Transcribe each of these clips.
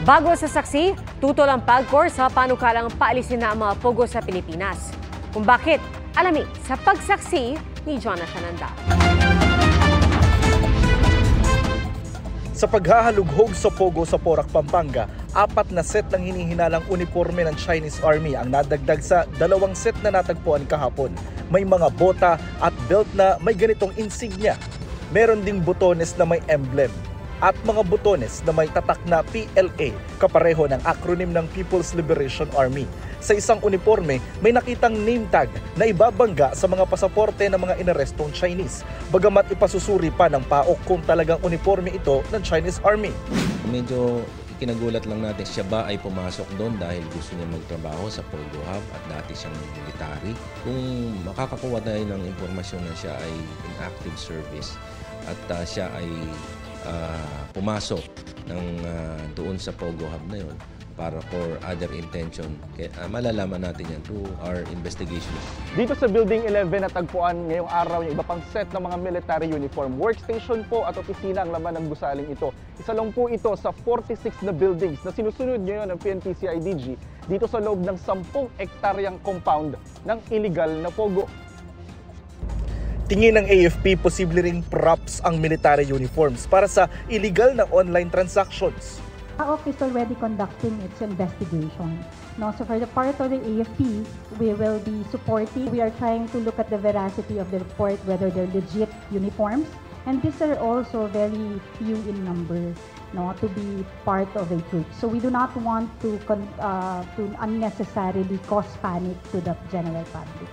Bago sa saksi, tutol ang PAGCOR sa panukalang paalisin na ang mga pogo sa Pilipinas. Kung bakit, alamin sa pagsaksi ni Jonathan Anda. Sa paghahalughog sa pogo sa Porac, Pampanga, 4 na set ng hinihinalang uniforme ng Chinese Army ang nadagdag sa 2 set na natagpuan kahapon. May mga bota at belt na may ganitong insignia. Meron ding butones na may emblem at mga butones na may tatak na PLA, kapareho ng acronym ng People's Liberation Army. Sa isang uniforme, may nakitang name tag na ibabangga sa mga pasaporte ng mga inarestong Chinese, bagamat ipasusuri pa ng PAOK kung talagang uniforme ito ng Chinese Army. Medyo kinagulat lang natin, siya ba ay pumasok doon dahil gusto niya magtrabaho sa Pogo Hub at dati siyang military. Kung makakakuha tayo ng impormasyon na siya ay in active service at siya ay pumasok doon sa Pogo Hub na yun para for other intention, malalaman natin yan through our investigation. Dito sa Building 11 natagpuan ngayong araw yung iba pang set ng mga military uniform. Workstation po at opisina ang laman ng gusaling ito. Isa lang po ito sa 46 na buildings na sinusunod ngayon ng PNP-CIDG dito sa loob ng 10 hektaryang compound ng illegal na pogo. Tingin ng AFP, posible ring props ang military uniforms para sa illegal na online transactions. PAOK is already conducting its investigation. No, so for the part of the AFP, we will be supporting. We are trying to look at the veracity of the report, whether they're legit uniforms. And these are also very few in number, no, to be part of a troop. So we do not want to unnecessarily cause panic to the general public.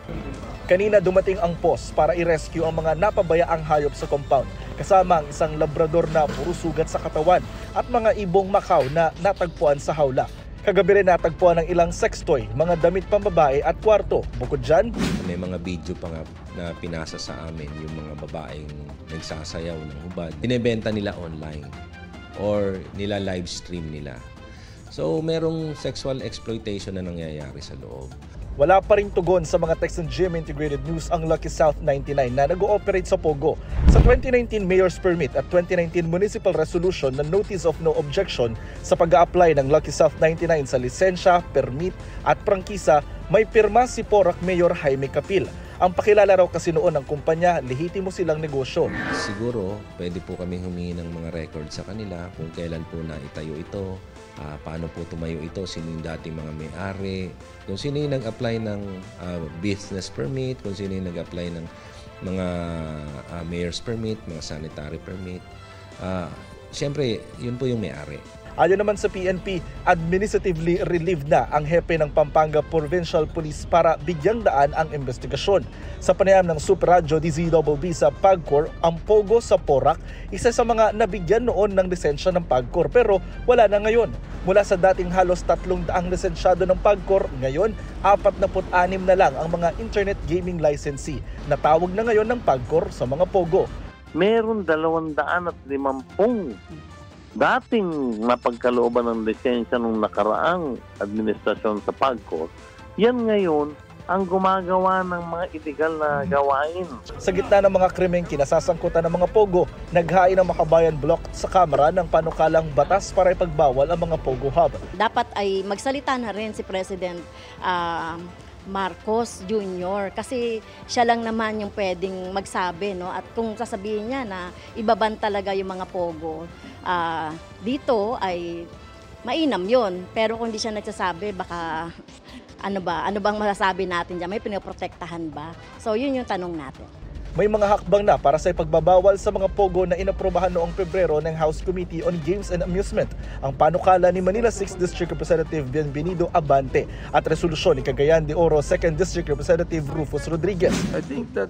Kanina dumating ang POS para i-rescue ang mga napabayaang hayop sa compound, kasama ang isang labrador na puro sugat sa katawan at mga ibong Macau na natagpuan sa hawla. Kagabi rin natagpuan ng ilang sex toy, mga damit pambabae at kwarto. Bukod dyan, may mga video pa nga na pinasa sa amin yung mga babaeng nagsasayaw ng hubad. Binebenta nila online or nila live stream nila. So merong sexual exploitation na nangyayari sa loob. Wala pa ring tugon sa mga text ng GMA Integrated News ang Lucky South 99 na nag-ooperate sa Pogo. Sa 2019 Mayor's Permit at 2019 Municipal Resolution na Notice of No Objection sa pag-a-apply ng Lucky South 99 sa lisensya, permit at prangkisa, may pirma si Porac Mayor Jaime Capil. Ang pakilala raw kasi noon ng kumpanya, lehitimo silang negosyo. Siguro, pwede po kami humingi ng mga record sa kanila kung kailan po na itayo ito, paano po tumayo ito, sino yung dating mga may-ari, kung sino yung nag-apply ng business permit, kung sino yung nag-apply ng mga mayor's permit, mga sanitary permit. Siyempre, yun po yung may-ari. Ayon naman sa PNP, administratively relieved na ang hepe ng Pampanga Provincial Police para bigyang daan ang investigasyon. Sa panayam ng Super Radio DZBB sa PAGCOR, ang pogo sa Porac, isa sa mga nabigyan noon ng lisensya ng PAGCOR pero wala na ngayon. Mula sa dating halos 300 lisensyado ng PAGCOR, ngayon 46 na lang ang mga internet gaming licensee na tawag na ngayon ng PAGCOR sa mga pogo. Meron 250 dating napagkalooban ng lisensya nung nakaraang administrasyon sa PAGCOR. Yan ngayon ang gumagawa ng mga illegal na gawain. Sa gitna ng mga krimeng kinasasangkutan ng mga pogo, naghain ang Makabayan Block sa Kamara ng panukalang batas para ipagbawal ang mga pogo hub. Dapat ay magsalita na rin si President Marcos Jr. kasi siya lang naman yung pwedeng magsabi, no? At kung sasabihin niya na ibaban talaga yung mga pogo, dito ay mainam yon. Pero kung hindi siya nagsasabi, baka ano bang masasabi natin diyan? May pinoprotektahan ba? So yun yung tanong natin. May mga hakbang na para sa ipagbabawal sa mga pogo na inaprubahan noong Pebrero ng House Committee on Games and Amusement, ang panukala ni Manila 6th District Representative Bienvenido Abante at resolusyon ni Cagayan de Oro 2nd District Representative Rufus Rodriguez. I think that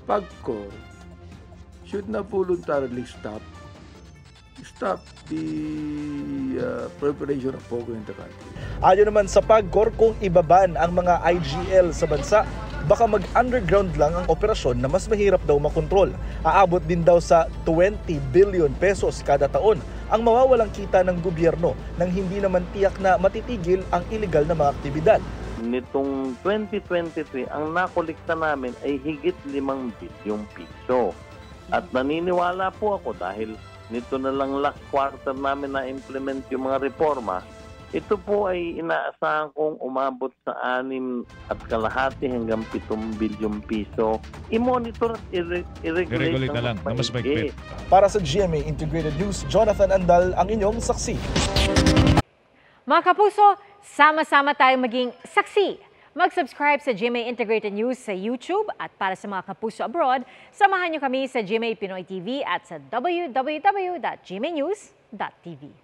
PAGCOR should not voluntarily stop the preparation of pogo in the country. Ayon naman sa PAGCOR, kung ibaban ang mga IGL sa bansa, baka mag-underground lang ang operasyon na mas mahirap daw makontrol. Aabot din daw sa 20 billion pesos kada taon ang mawawalang kita ng gobyerno nang hindi naman tiyak na matitigil ang illegal na mga aktibidad. Nitong 2023, ang nakolekta namin ay higit 5 bilyong piso. At naniniwala po ako dahil nito na lang last quarter namin na implement yung mga reforma, ito po ay inaasahan kong umabot sa 6.5 hanggang 7 bilyong piso. I-monitor at i-regulate na lang na mas maigpit. Para sa GMA Integrated News, Jonathan Andal ang inyong saksi. Mga kapuso, sama-sama tayong maging saksi. Mag-subscribe sa GMA Integrated News sa YouTube at para sa mga kapuso abroad, samahan niyo kami sa GMA Pinoy TV at sa www.gmanews.tv.